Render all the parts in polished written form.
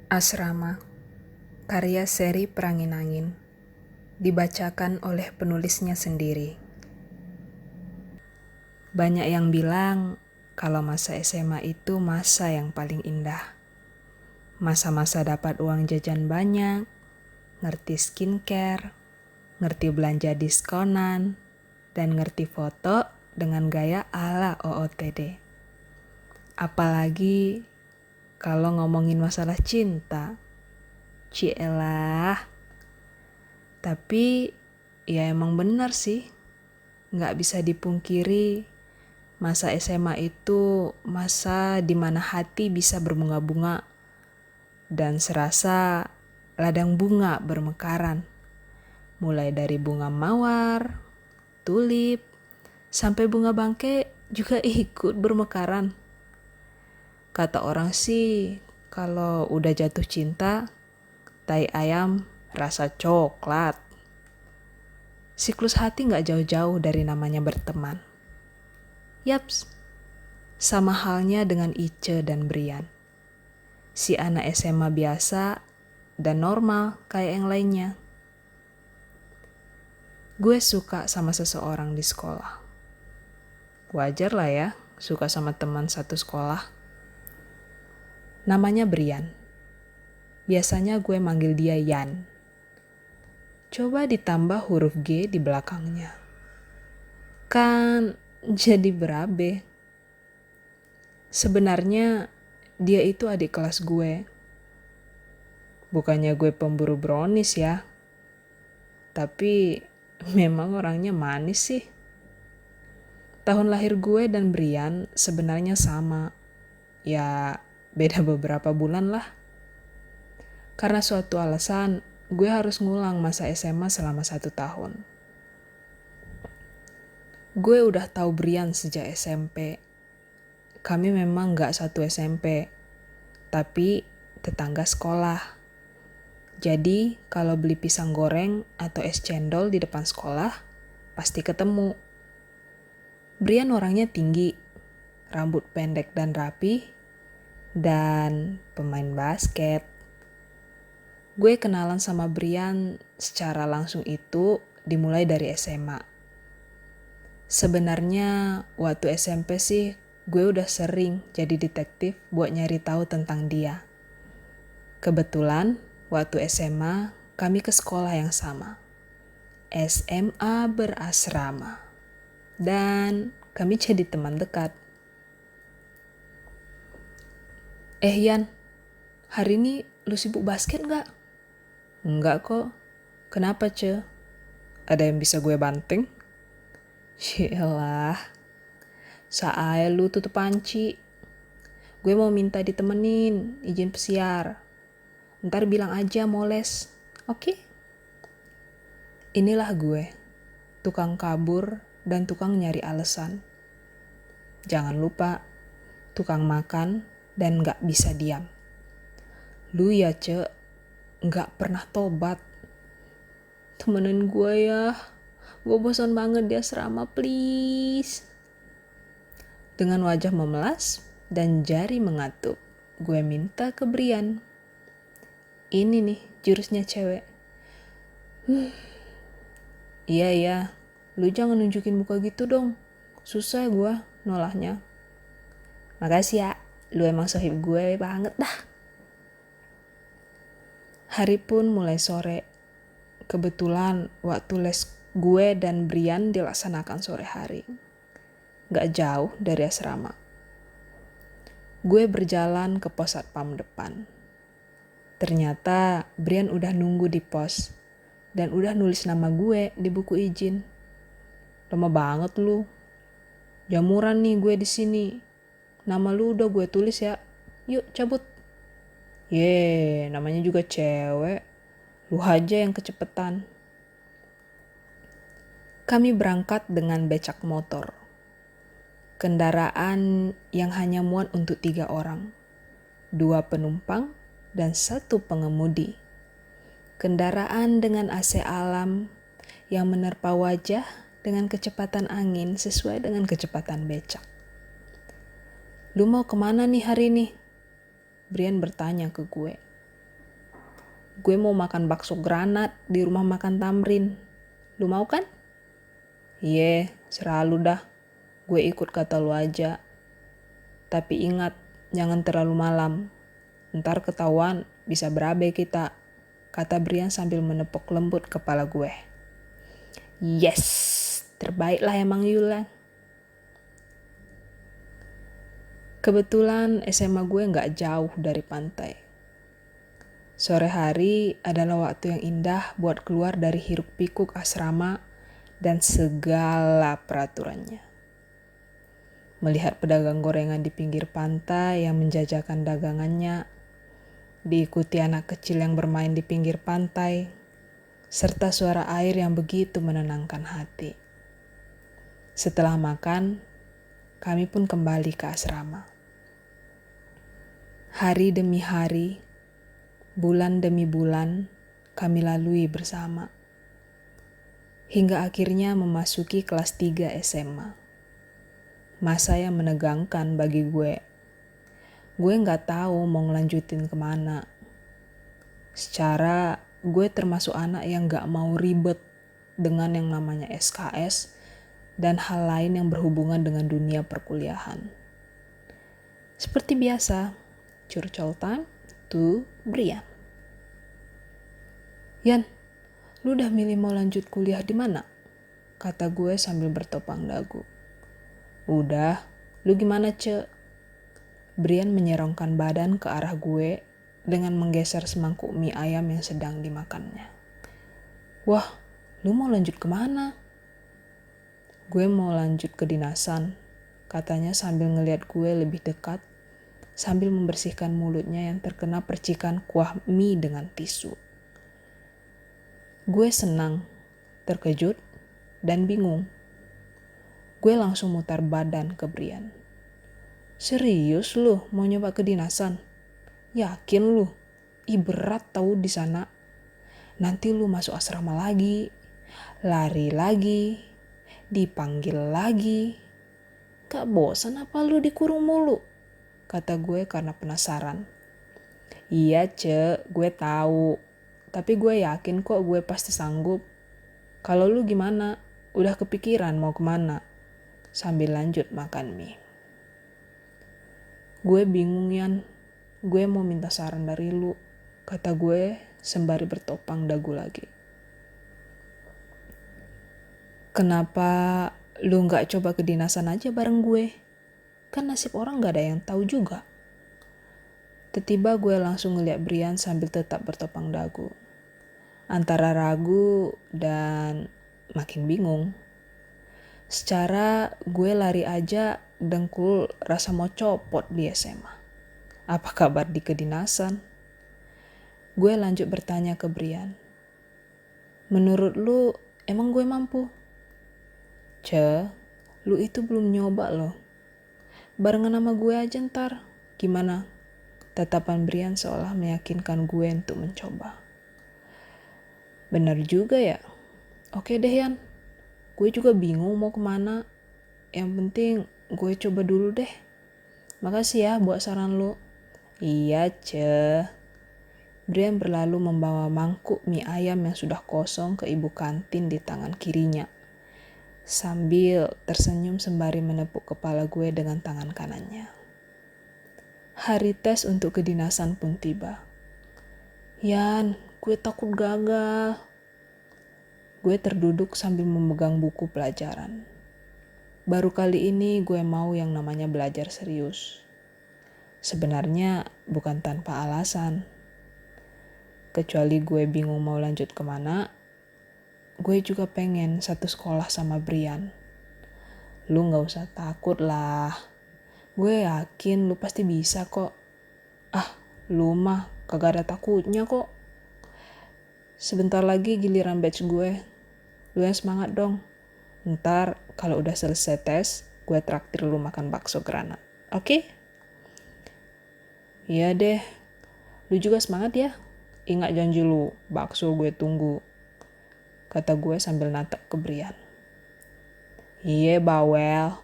Asrama, karya seri Perangin-Angin, dibacakan oleh penulisnya sendiri. Banyak yang bilang kalau masa SMA itu masa yang paling indah. Masa-masa dapat uang jajan banyak, ngerti skincare, ngerti belanja diskonan, dan ngerti foto dengan gaya ala OOTD. Apalagi kalau ngomongin masalah cinta. Cielah. Tapi ya emang benar sih. Nggak bisa dipungkiri, masa SMA itu masa dimana hati bisa berbunga-bunga dan serasa ladang bunga bermekaran. Mulai dari bunga mawar, tulip, sampai bunga bangke juga ikut bermekaran. Kata orang sih, kalau udah jatuh cinta, tai ayam rasa coklat. Siklus hati gak jauh-jauh dari namanya berteman. Yaps, sama halnya dengan Ice dan Brian. Si anak SMA biasa dan normal kayak yang lainnya. Gue suka sama seseorang di sekolah. Wajar lah ya, suka sama teman satu sekolah. Namanya Brian. Biasanya gue manggil dia Yan. Coba ditambah huruf G di belakangnya. Kan jadi berabe. Sebenarnya dia itu adik kelas gue. Bukannya gue pemburu brownies ya. Tapi memang orangnya manis sih. Tahun lahir gue dan Brian sebenarnya sama. Ya beda beberapa bulan lah. Karena suatu alasan gue harus ngulang masa SMA selama 1 tahun. Gue udah tahu Brian sejak SMP. Kami memang gak satu SMP, tapi tetangga sekolah. Jadi kalau beli pisang goreng atau es cendol di depan sekolah, pasti ketemu. Brian orangnya tinggi, rambut pendek dan rapi, dan pemain basket. Gue kenalan sama Brian secara langsung itu dimulai dari SMA. Sebenarnya waktu SMP sih gue udah sering jadi detektif buat nyari tahu tentang dia. Kebetulan waktu SMA kami ke sekolah yang sama. SMA berasrama. Dan kami jadi teman dekat. Yan, hari ini lu sibuk basket gak? Enggak kok. Kenapa, Ce? Ada yang bisa gue banting? Yaelah. Saaya lu tutup panci. Gue mau minta ditemenin, izin pesiar. Ntar bilang aja mau les, oke? Inilah gue, tukang kabur dan tukang nyari alasan. Jangan lupa, tukang makan dan gak bisa diam. Lu ya, Ce, gak pernah tobat. Temenin gue ya, gue bosan banget di asrama, please. Dengan wajah memelas dan jari mengatup, gue minta ke Brian. Ini nih jurusnya cewek. Iya, lu jangan nunjukin muka gitu dong. Susah gue nolahnya. Makasih ya, lu emang sohib gue banget dah. Hari pun mulai sore. Kebetulan waktu les gue dan Brian dilaksanakan sore hari. Gak jauh dari asrama. Gue berjalan ke pos satpam depan. Ternyata Brian udah nunggu di pos dan udah nulis nama gue di buku izin. Lama banget lu. Jamuran nih gue di sini. Nama lu udah gue tulis ya. Yuk cabut. Namanya juga cewek. Lu aja yang kecepetan. Kami berangkat dengan becak motor. Kendaraan yang hanya muat untuk 3 orang. 2 penumpang dan 1 pengemudi. Kendaraan dengan AC alam yang menerpa wajah dengan kecepatan angin sesuai dengan kecepatan becak. Lu mau kemana nih hari ini? Brian bertanya ke gue. gue mau makan bakso granat di rumah makan Tamrin. Lu mau kan? Iya, selalu dah. Gue ikut kata lu aja. Tapi ingat, jangan terlalu malam. Ntar ketahuan bisa berabe kita, kata Brian sambil menepuk lembut kepala gue. Yes, terbaiklah emang Yulan. Kebetulan SMA gue gak jauh dari pantai. Sore hari adalah waktu yang indah buat keluar dari hiruk pikuk asrama dan segala peraturannya. Melihat pedagang gorengan di pinggir pantai yang menjajakan dagangannya, diikuti anak kecil yang bermain di pinggir pantai, serta suara air yang begitu menenangkan hati. Setelah makan, kami pun kembali ke asrama. Hari demi hari, bulan demi bulan, kami lalui bersama. Hingga akhirnya memasuki kelas 3 SMA. Masa yang menegangkan bagi gue. Gue gak tahu mau ngelanjutin kemana. Secara gue termasuk anak yang gak mau ribet dengan yang namanya SKS dan hal lain yang berhubungan dengan dunia perkuliahan. Seperti biasa, curcol time to Brian. Yan, lu udah milih mau lanjut kuliah di mana? Kata gue sambil bertopang dagu. Udah, lu gimana Ce? Brian menyerongkan badan ke arah gue dengan menggeser semangkuk mie ayam yang sedang dimakannya. Wah, lu mau lanjut kemana? Gue mau lanjut ke dinasan, katanya sambil ngeliat gue lebih dekat, sambil membersihkan mulutnya yang terkena percikan kuah mie dengan tisu. Gue senang, terkejut, dan bingung. Gue langsung mutar badan ke Brian. Serius lu mau nyoba kedinasan? Yakin lu? Berat tau di sana. Nanti lu masuk asrama lagi, lari lagi, dipanggil lagi. Gak bosan apa lu dikurung mulu? Kata gue karena penasaran. Iya Ce, gue tahu. Tapi gue yakin kok gue pasti sanggup. Kalau lu gimana? Udah kepikiran mau kemana? Sambil lanjut makan mie. Gue bingung Yan. Gue mau minta saran dari lu. Kata gue sembari bertopang dagu lagi. Kenapa lu gak coba kedinasan aja bareng gue? Kan nasib orang gak ada yang tahu juga. Tiba-tiba gue langsung ngeliat Brian sambil tetap bertopang dagu. Antara ragu dan makin bingung. Secara gue lari aja dengkul rasa mau copot di SMA. Apa kabar di kedinasan? Gue lanjut bertanya ke Brian. Menurut lu emang gue mampu? Ce, lu itu belum nyoba loh. Barengan sama gue aja ntar. Gimana? Tatapan Brian seolah meyakinkan gue untuk mencoba. Benar juga ya? Oke deh Yan. Gue juga bingung mau kemana. Yang penting gue coba dulu deh. Makasih ya buat saran lu. Iya Ce. Brian berlalu membawa mangkuk mie ayam yang sudah kosong ke ibu kantin di tangan kirinya. Sambil tersenyum sembari menepuk kepala gue dengan tangan kanannya. Hari tes untuk kedinasan pun tiba. Yan, gue takut gagal. Gue terduduk sambil memegang buku pelajaran. Baru kali ini gue mau yang namanya belajar serius. Sebenarnya bukan tanpa alasan. Kecuali gue bingung mau lanjut kemana, gue juga pengen satu sekolah sama Brian. Lu gak usah takut lah. Gue yakin lu pasti bisa kok. Lu mah kagak ada takutnya kok. Sebentar lagi giliran batch gue. Lu yang semangat dong. Ntar kalau udah selesai tes, gue traktir lu makan bakso granat. Oke? Iya deh. Lu juga semangat ya. Ingat janji lu, bakso gue tunggu. Kata gue sambil natap ke Brian. Iya bawel.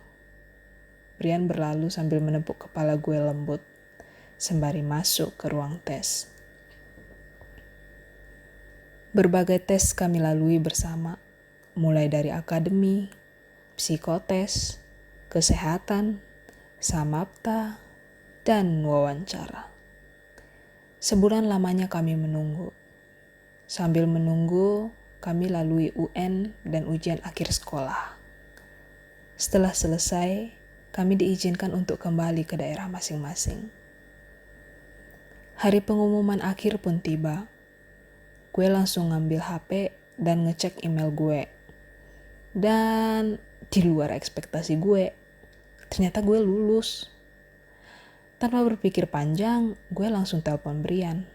Brian berlalu sambil menepuk kepala gue lembut. Sembari masuk ke ruang tes. Berbagai tes kami lalui bersama, mulai dari akademi, psikotes, kesehatan, samapta, dan wawancara. Sebulan lamanya kami menunggu. Sambil menunggu, kami lalui UN dan ujian akhir sekolah. Setelah selesai, kami diizinkan untuk kembali ke daerah masing-masing. Hari pengumuman akhir pun tiba. Gue langsung ngambil HP dan ngecek email gue. Dan di luar ekspektasi gue, ternyata gue lulus. Tanpa berpikir panjang, gue langsung telepon Brian.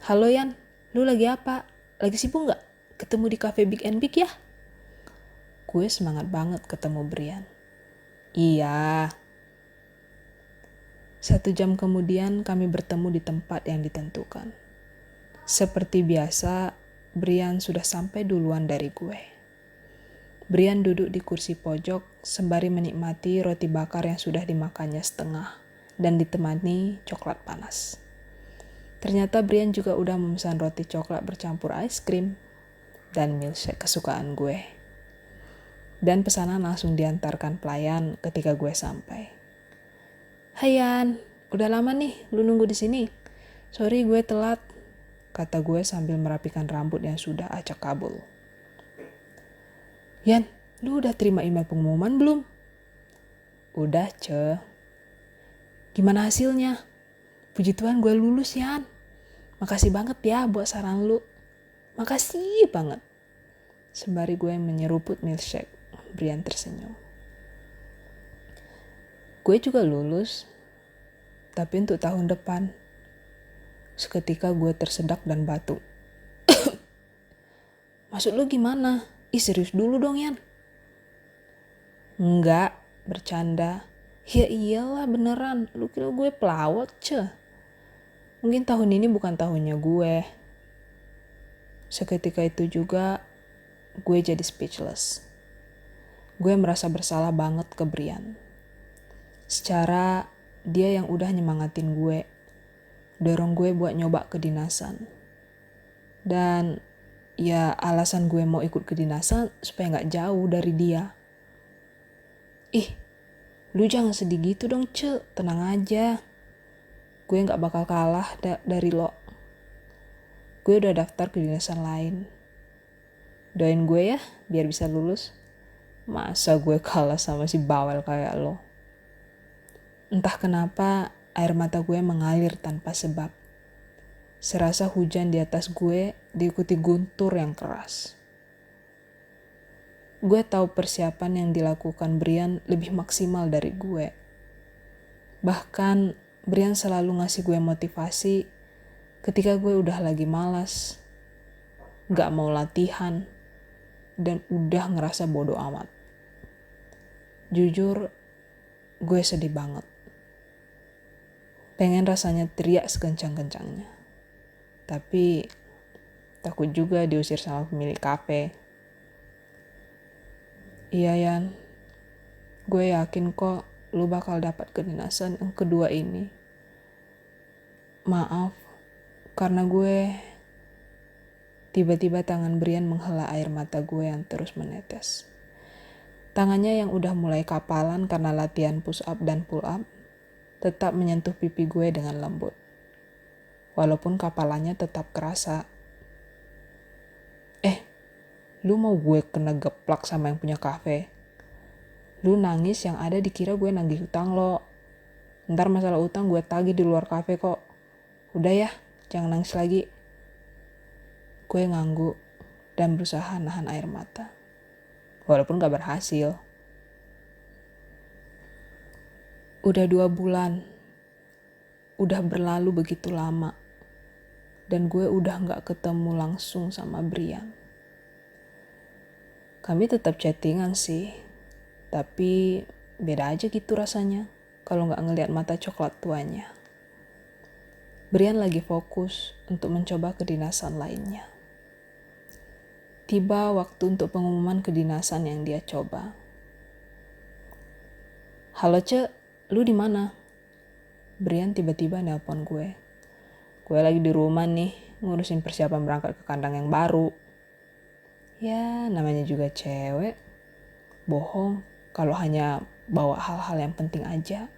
Halo Yan, lu lagi apa? Lagi sibuk gak? Ketemu di cafe Big and Big ya? Gue semangat banget ketemu Brian. Iya. 1 jam kemudian kami bertemu di tempat yang ditentukan. Seperti biasa, Brian sudah sampai duluan dari gue. Brian duduk di kursi pojok sembari menikmati roti bakar yang sudah dimakannya setengah dan ditemani coklat panas. Ternyata Brian juga udah memesan roti coklat bercampur es krim dan milkshake kesukaan gue. Dan pesanan langsung diantarkan pelayan ketika gue sampai. Hai Yan, udah lama nih lu nunggu di sini. Sorry gue telat, kata gue sambil merapikan rambut yang sudah acak kabul. Yan, lu udah terima email pengumuman belum? Udah, Ce. Gimana hasilnya? Puji Tuhan gue lulus, Yan. Makasih banget ya buat saran lu. Makasih banget. Sembari gue menyeruput milkshake, Brian tersenyum. Gue juga lulus, tapi untuk tahun depan. Seketika gue tersedak dan batuk. Maksud lu gimana? Ih serius dulu dong, Yan. Enggak, bercanda. Ya iyalah beneran, lu kira gue pelawak, Ce. Mungkin tahun ini bukan tahunnya gue. Seketika itu juga, gue jadi speechless. Gue merasa bersalah banget ke Brian. Secara, dia yang udah nyemangatin gue. Dorong gue buat nyoba kedinasan. Dan, ya alasan gue mau ikut kedinasan supaya gak jauh dari dia. Ih, lu jangan sedih gitu dong, Ce. Tenang aja. Gue gak bakal kalah dari lo. Gue udah daftar kedinasan lain. Doain gue ya, biar bisa lulus. Masa gue kalah sama si bawel kayak lo? Entah kenapa, air mata gue mengalir tanpa sebab. Serasa hujan di atas gue diikuti guntur yang keras. Gue tahu persiapan yang dilakukan Brian lebih maksimal dari gue. Bahkan Brian selalu ngasih gue motivasi ketika gue udah lagi malas, gak mau latihan, dan udah ngerasa bodoh amat. Jujur, gue sedih banget. Pengen rasanya teriak sekencang-kencangnya. Tapi takut juga diusir sama pemilik kafe. Iya Yan, gue yakin kok lu bakal dapat kedinasan yang kedua ini. Maaf, karena gue tiba-tiba tangan Brian menghela air mata gue yang terus menetes. Tangannya yang udah mulai kapalan karena latihan push up dan pull up, tetap menyentuh pipi gue dengan lembut. Walaupun kapalannya tetap kerasa. Lu mau gue kena geplak sama yang punya kafe? Lu nangis yang ada dikira gue nagih utang lo. Ntar masalah utang gue tagih di luar kafe kok. Udah ya, jangan nangis lagi. Gue ngangguk dan berusaha nahan air mata. Walaupun gak berhasil. Udah 2 bulan. Udah berlalu begitu lama. Dan gue udah gak ketemu langsung sama Brian. Kami tetap chattingan sih. Tapi beda aja gitu rasanya kalau gak ngeliat mata coklat tuanya. Brian lagi fokus untuk mencoba kedinasan lainnya. Tiba waktu untuk pengumuman kedinasan yang dia coba. Halo Ce, lu di mana? Brian tiba-tiba nelpon gue. Gue lagi di rumah nih, ngurusin persiapan berangkat ke kandang yang baru. Ya, namanya juga cewek. Bohong kalau hanya bawa hal-hal yang penting aja.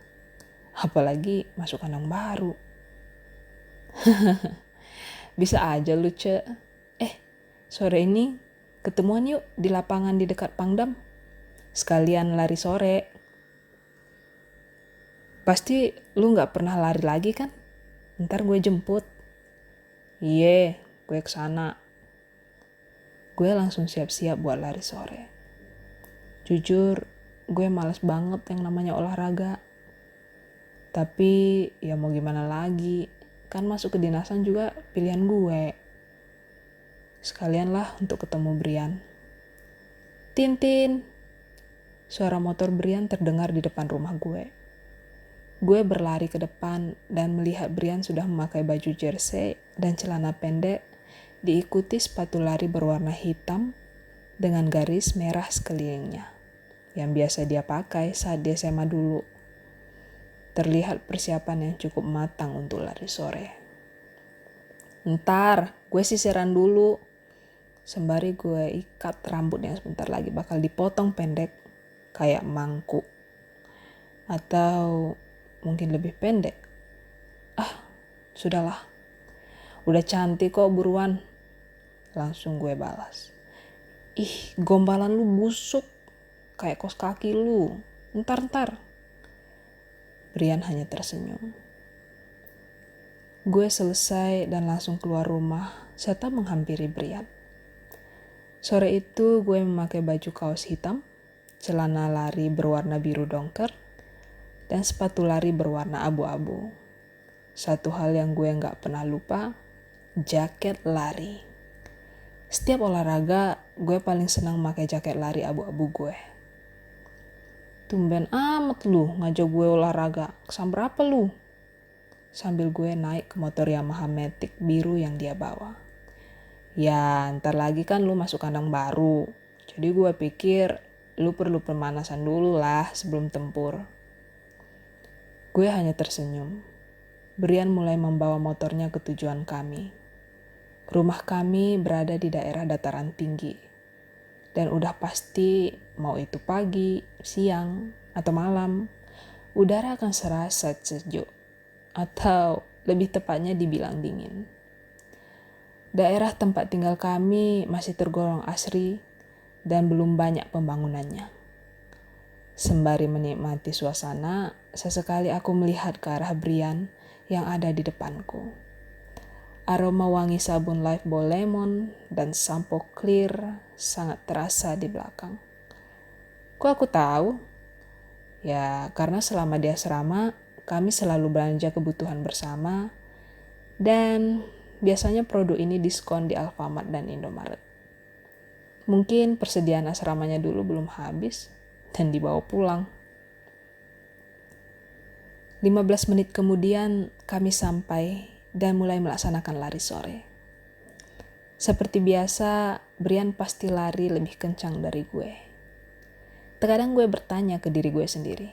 Apalagi masuk kandang baru. Bisa aja lu, Ce. Sore ini ketemuan yuk di lapangan di dekat Pangdam. Sekalian lari sore. Pasti lu gak pernah lari lagi kan? Ntar gue jemput. Iye, gue kesana. Gue langsung siap-siap buat lari sore. Jujur, gue malas banget yang namanya olahraga. Tapi ya mau gimana lagi, kan masuk kedinasan juga pilihan gue. Sekalian lah untuk ketemu Brian. Tintin. Suara motor Brian terdengar di depan rumah gue. Gue berlari ke depan dan melihat Brian sudah memakai baju jersey dan celana pendek, diikuti sepatu lari berwarna hitam dengan garis merah sekelilingnya, yang biasa dia pakai saat di SMA dulu. Terlihat persiapan yang cukup matang untuk lari sore. Ntar, gue sisiran dulu. Sembari gue ikat rambut yang sebentar lagi bakal dipotong pendek kayak mangkuk. Atau mungkin lebih pendek. Sudahlah. Udah cantik kok, buruan. Langsung gue balas. Ih, gombalan lu busuk. Kayak kos kaki lu. Ntar. Brian hanya tersenyum. Gue selesai dan langsung keluar rumah serta menghampiri Brian. Sore itu gue memakai baju kaos hitam, celana lari berwarna biru dongker, dan sepatu lari berwarna abu-abu. Satu hal yang gue gak pernah lupa, jaket lari. Setiap olahraga, gue paling senang pakai jaket lari abu-abu gue. Tumben amat lu ngajak gue olahraga, kesamber apa lu? Sambil gue naik ke motor Yamaha Matic biru yang dia bawa. Ya, ntar lagi kan lu masuk kandang baru. Jadi gue pikir lu perlu pemanasan dulu lah sebelum tempur. Gue hanya tersenyum. Brian mulai membawa motornya ke tujuan kami. Rumah kami berada di daerah dataran tinggi. Dan udah pasti mau itu pagi, siang, atau malam, udara akan serasa sejuk. Atau lebih tepatnya dibilang dingin. Daerah tempat tinggal kami masih tergolong asri dan belum banyak pembangunannya. Sembari menikmati suasana, sesekali aku melihat ke arah Brian yang ada di depanku. Aroma wangi sabun Lifebuoy Lemon dan sampo Clear sangat terasa di belakang. Kok aku tahu? Ya, karena selama di asrama, kami selalu belanja kebutuhan bersama dan biasanya produk ini diskon di Alfamart dan Indomaret. Mungkin persediaan asramanya dulu belum habis dan dibawa pulang. 15 menit kemudian kami sampai dan mulai melaksanakan lari sore. Seperti biasa, Brian pasti lari lebih kencang dari gue. Terkadang gue bertanya ke diri gue sendiri,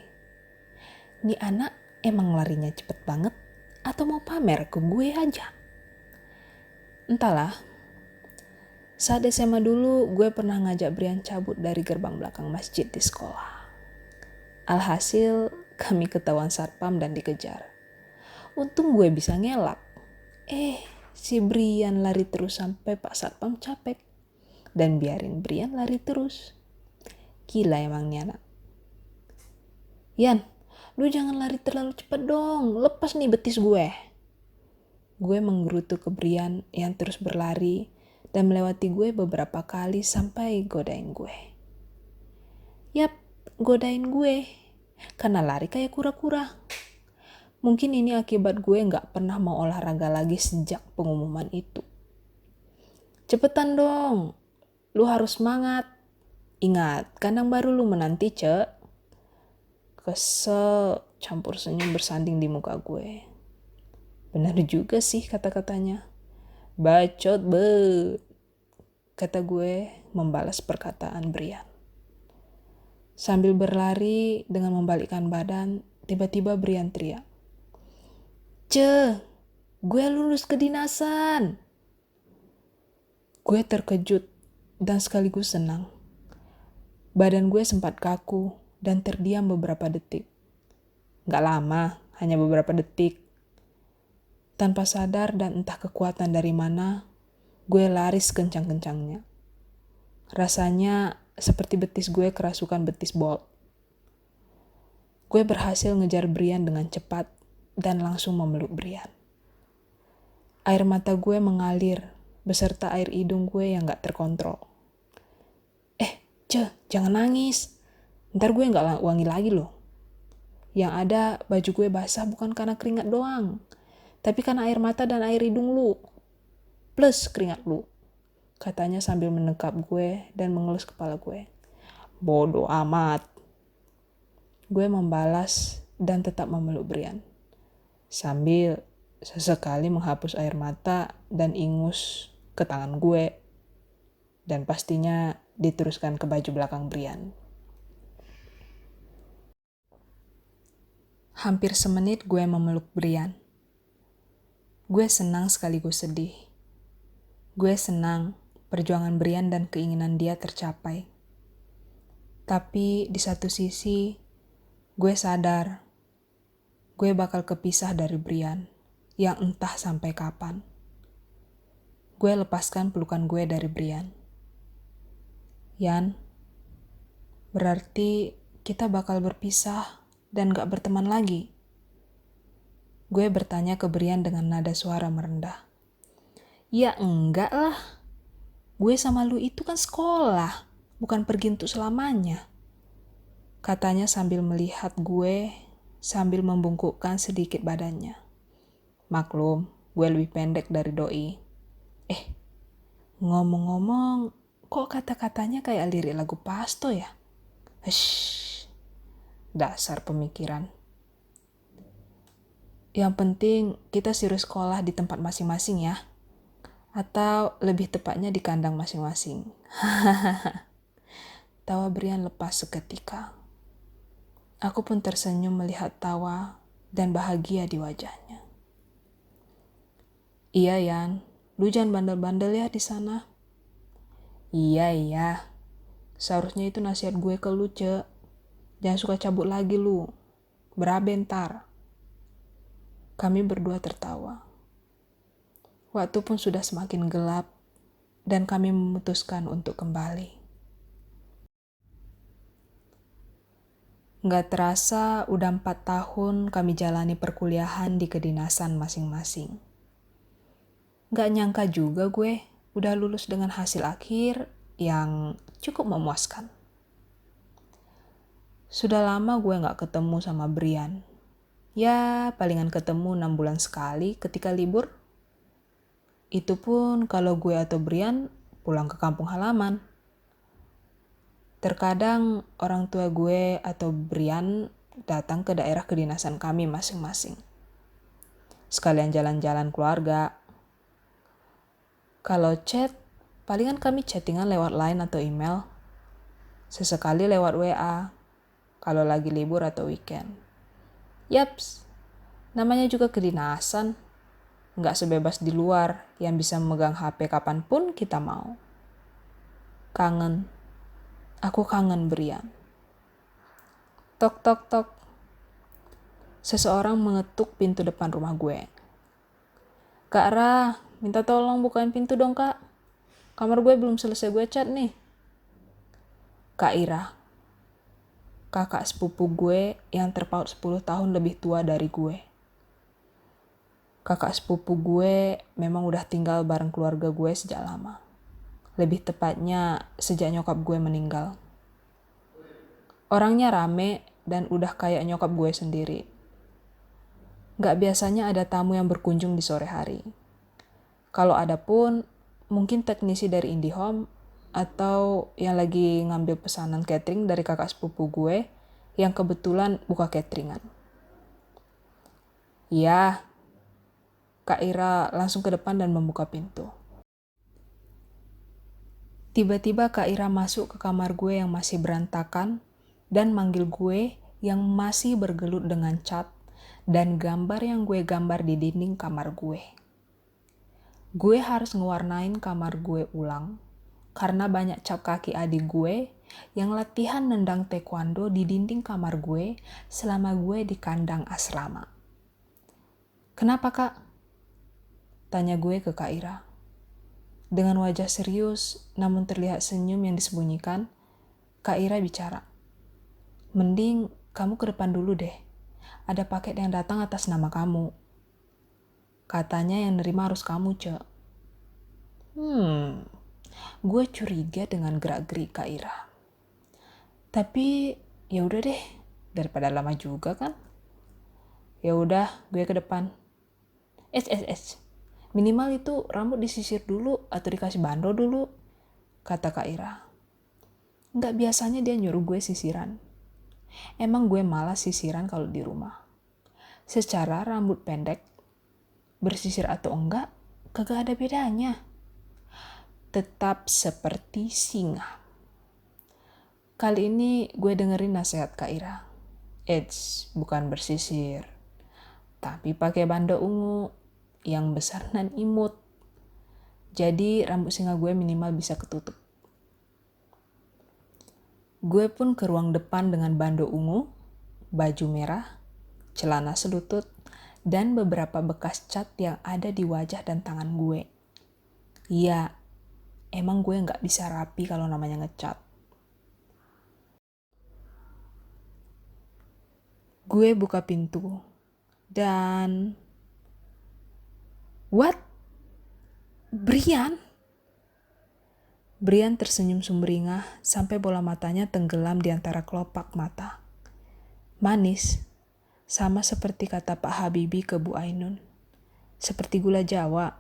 "Nih anak emang larinya cepet banget atau mau pamer ke gue aja?" Entahlah. Saat SMA dulu, gue pernah ngajak Brian cabut dari gerbang belakang masjid di sekolah. Alhasil, kami ketahuan satpam dan dikejar. Untung gue bisa ngelak. Si Brian lari terus sampai Pak Satpam capek. Dan biarin Brian lari terus. Gila emang nih anak. Yan, lu jangan lari terlalu cepat dong. Lepas nih betis gue. Gue menggerutu ke Brian yang terus berlari dan melewati gue beberapa kali sampai godain gue. Yap, godain gue. Karena lari kayak kura-kura. Mungkin ini akibat gue gak pernah mau olahraga lagi sejak pengumuman itu. Cepetan dong. Lu harus semangat. Ingat, kandang baru lu menanti, Cek. Kesel, campur senyum bersanding di muka gue. Benar juga sih kata-katanya. Bacot bet, kata gue membalas perkataan Brian. Sambil berlari dengan membalikkan badan, tiba-tiba Brian teriak. "Ce, gue lulus kedinasan." Gue terkejut dan sekaligus senang. Badan gue sempat kaku dan terdiam beberapa detik. Gak lama, hanya beberapa detik. Tanpa sadar dan entah kekuatan dari mana, gue lari sekencang-kencangnya. Rasanya seperti betis gue kerasukan betis Bolt. Gue berhasil ngejar Brian dengan cepat dan langsung memeluk Brian. Air mata gue mengalir beserta air hidung gue yang gak terkontrol. Jangan nangis. Ntar gue gak wangi lagi loh. Yang ada baju gue basah bukan karena keringat doang, tapi karena air mata dan air hidung lu. Plus keringat lu. Katanya sambil menekap gue dan mengelus kepala gue. Bodoh amat. Gue membalas dan tetap memeluk Brian. Sambil sesekali menghapus air mata dan ingus ke tangan gue. Dan pastinya diteruskan ke baju belakang Brian. Hampir semenit gue memeluk Brian. Gue senang sekaligus sedih. Gue senang perjuangan Brian dan keinginan dia tercapai. Tapi di satu sisi, gue sadar gue bakal kepisah dari Brian yang entah sampai kapan. Gue lepaskan pelukan gue dari Brian. Yan, berarti kita bakal berpisah dan gak berteman lagi. Gue bertanya ke Brian dengan nada suara merendah. Ya enggak lah. Gue sama lu itu kan sekolah, bukan pergi untuk selamanya. Katanya sambil melihat gue, sambil membungkukkan sedikit badannya. Maklum, gue lebih pendek dari doi. Ngomong-ngomong, kok kata-katanya kayak lirik lagu Pasto ya? Dasar pemikiran. Yang penting kita serius sekolah di tempat masing-masing ya. Atau lebih tepatnya di kandang masing-masing. Tawa Brian lepas seketika. Aku pun tersenyum melihat tawa dan bahagia di wajahnya. Iya Yan, lu jangan bandel-bandel ya di sana. Iya. Seharusnya itu nasihat gue ke lu, Ce. Jangan suka cabut lagi lu. Berabe ntar. Kami berdua tertawa. Waktu pun sudah semakin gelap dan kami memutuskan untuk kembali. Gak terasa udah 4 tahun kami jalani perkuliahan di kedinasan masing-masing. Gak nyangka juga gue udah lulus dengan hasil akhir yang cukup memuaskan. Sudah lama gue gak ketemu sama Brian. Ya, palingan ketemu 6 bulan sekali ketika libur. Itu pun kalau gue atau Brian pulang ke kampung halaman. Terkadang orang tua gue atau Brian datang ke daerah kedinasan kami masing-masing. Sekalian jalan-jalan keluarga. Kalau chat, palingan kami chattingan lewat line atau email. Sesekali lewat WA, kalau lagi libur atau weekend. Yaps, namanya juga kedinasan. Nggak sebebas di luar yang bisa memegang HP kapanpun kita mau. Kangen. Aku kangen Brian. Tok tok tok. Seseorang mengetuk pintu depan rumah gue. Kak Ra, minta tolong bukain pintu dong kak. Kamar gue belum selesai gue cat nih. Kak Ira. Kakak sepupu gue yang terpaut 10 tahun lebih tua dari gue. Kakak sepupu gue memang udah tinggal bareng keluarga gue sejak lama. Lebih tepatnya sejak nyokap gue meninggal. Orangnya rame dan udah kayak nyokap gue sendiri. Gak biasanya ada tamu yang berkunjung di sore hari. Kalau ada pun, mungkin teknisi dari IndiHome atau yang lagi ngambil pesanan catering dari kakak sepupu gue yang kebetulan buka cateringan. Ya, Kak Ira langsung ke depan dan membuka pintu. Tiba-tiba Kak Ira masuk ke kamar gue yang masih berantakan dan manggil gue yang masih bergelut dengan cat dan gambar yang gue gambar di dinding kamar gue. Gue harus ngewarnain kamar gue ulang karena banyak cap kaki adik gue yang latihan nendang taekwondo di dinding kamar gue selama gue di kandang asrama. Kenapa kak? Tanya gue ke Kak Ira. Dengan wajah serius namun terlihat senyum yang disembunyikan, Kak Ira bicara. Mending kamu ke depan dulu deh. Ada paket yang datang atas nama kamu. Katanya yang nerima harus kamu, Cek. Gue curiga dengan gerak-gerik Kak Ira. Tapi ya udah deh, daripada lama juga kan. Ya udah, gue ke depan. Minimal itu rambut disisir dulu atau dikasih bando dulu, kata Kak Ira. Nggak biasanya dia nyuruh gue sisiran. Emang gue malas sisiran kalau di rumah. Secara rambut pendek, bersisir atau enggak, kagak ada bedanya. Tetap seperti singa. Kali ini gue dengerin nasihat Kak Ira. Bukan bersisir, tapi pakai bando ungu yang besar dan imut. Jadi rambut singa gue minimal bisa ketutup. Gue pun ke ruang depan dengan bando ungu, baju merah, celana selutut, dan beberapa bekas cat yang ada di wajah dan tangan gue. Iya, emang gue nggak bisa rapi kalau namanya ngecat. Gue buka pintu, dan... What? Brian? Brian tersenyum sumringah sampai bola matanya tenggelam di antara kelopak mata. Manis, sama seperti kata Pak Habibie ke Bu Ainun. Seperti gula Jawa.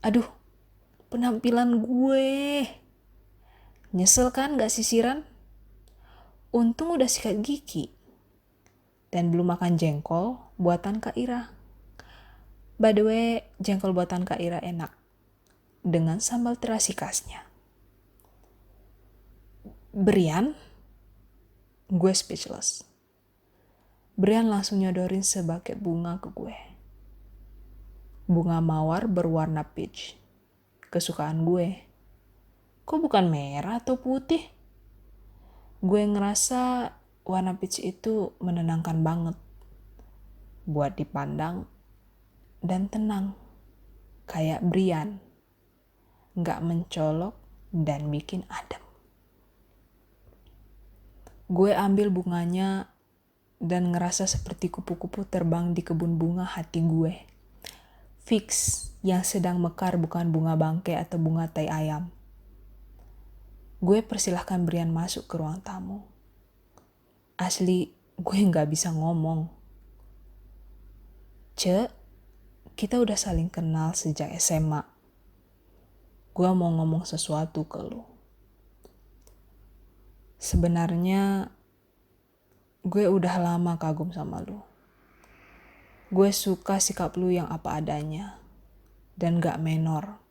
Aduh, penampilan gue. Nyesel kan gak sisiran? Untung udah sikat gigi. Dan belum makan jengkol buatan Kak Ira. By the way, jengkol buatan Kak Ira enak. Dengan sambal terasi khasnya. Brian? Gue speechless. Brian langsung nyodorin sebagai bunga ke gue. Bunga mawar berwarna peach. Kesukaan gue. Kok bukan merah atau putih? Gue ngerasa warna peach itu menenangkan banget. Buat dipandang dan tenang. Kayak Brian. Nggak mencolok dan bikin adem. Gue ambil bunganya dan ngerasa seperti kupu-kupu terbang di kebun bunga hati gue. Fix, yang sedang mekar bukan bunga bangke atau bunga tai ayam. Gue persilahkan Brian masuk ke ruang tamu. Asli, gue nggak bisa ngomong. Cek, kita udah saling kenal sejak SMA. Gue mau ngomong sesuatu ke lu. Sebenarnya, gue udah lama kagum sama lu. Gue suka sikap lu yang apa adanya. Dan gak menor.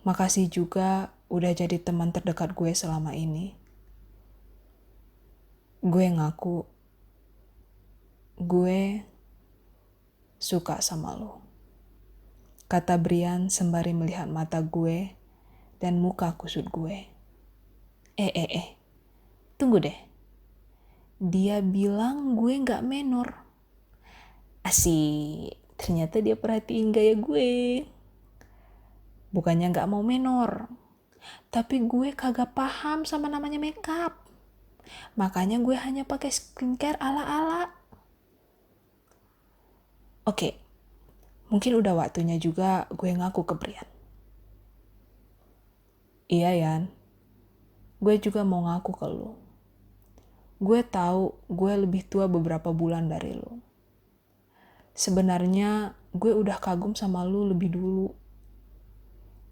Makasih juga udah jadi teman terdekat gue selama ini. Gue ngaku, gue suka sama lu. Kata Brian sembari melihat mata gue dan muka kusut gue. Tunggu deh. Dia bilang gue gak menor. Asik, ternyata dia perhatiin gaya gue. Bukannya gak mau menor, tapi gue kagak paham sama namanya makeup. Makanya gue hanya pakai skincare ala-ala. Oke, mungkin udah waktunya juga gue ngaku ke Brian. Iya Yan, gue juga mau ngaku ke lu. Gue tahu gue lebih tua beberapa bulan dari lu. Sebenarnya gue udah kagum sama lu lebih dulu.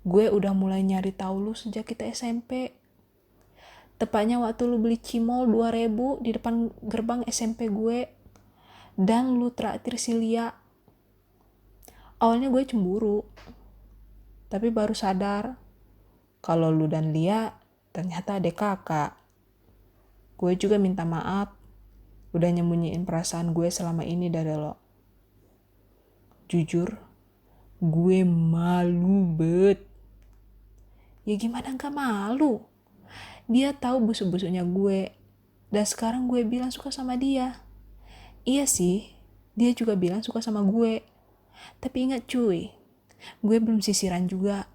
Gue udah mulai nyari tahu lu sejak kita SMP. Tepatnya waktu lu beli cimol 2.000 di depan gerbang SMP gue. Dan lu traktir si Lia. Awalnya gue cemburu. Tapi baru sadar kalau lu dan Lia ternyata adik kakak. Gue juga minta maaf udah nyembunyiin perasaan gue selama ini dari lo. Jujur, Gue malu bet. Ya gimana gak malu? Dia tahu busuk-busuknya gue. Dan sekarang gue bilang suka sama dia. Iya sih, dia juga bilang suka sama gue. Tapi ingat cuy, gue belum sisiran juga.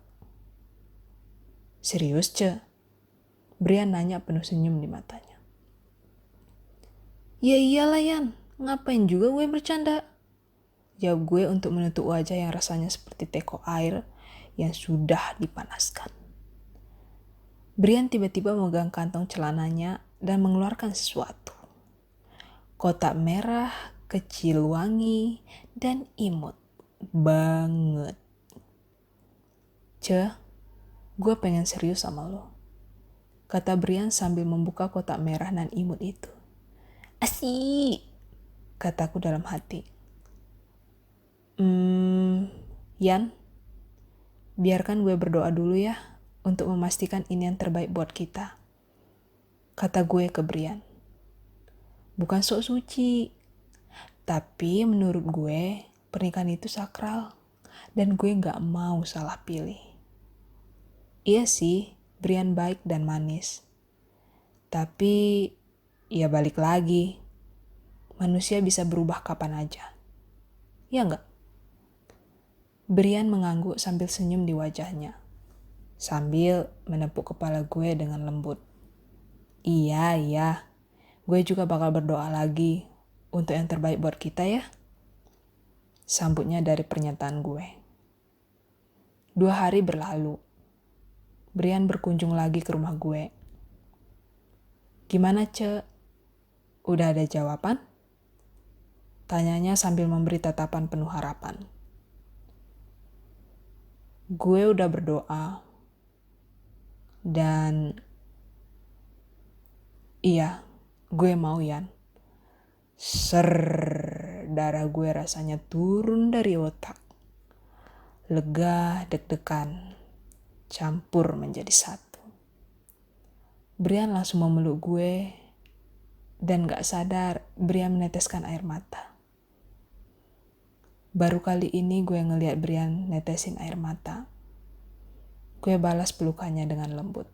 Serius, Ce? Brian nanya penuh senyum di matanya. Ya iyalah Yan, ngapain juga gue bercanda? Jawab gue untuk menutup wajah yang rasanya seperti teko air yang sudah dipanaskan. Brian tiba-tiba memegang kantong celananya dan mengeluarkan sesuatu. Kotak merah, kecil, wangi, dan imut banget. Ce, gue pengen serius sama lo, kata Brian sambil membuka kotak merah dan imut itu. Asik, kataku dalam hati. Yan, biarkan gue berdoa dulu ya untuk memastikan ini yang terbaik buat kita, kata gue ke Brian. Bukan sok suci, tapi menurut gue pernikahan itu sakral dan gue gak mau salah pilih. Iya sih, Brian baik dan manis. Tapi ya balik lagi, manusia bisa berubah kapan aja. Ya enggak? Brian mengangguk sambil senyum di wajahnya, sambil menepuk kepala gue dengan lembut. Iya, gue juga bakal berdoa lagi untuk yang terbaik buat kita ya, sambutnya dari pernyataan gue. 2 hari berlalu, Brian berkunjung lagi ke rumah gue. Gimana, Ce? Udah ada jawaban? Tanyanya sambil memberi tatapan penuh harapan. Gue udah berdoa. Dan iya, gue mau Yan. Darah gue rasanya turun dari otak. Lega, deg-degan, campur menjadi satu. Brian langsung memeluk gue dan gak sadar Brian meneteskan air mata. Baru kali ini gue ngeliat Brian netesin air mata. Gue balas pelukannya dengan lembut.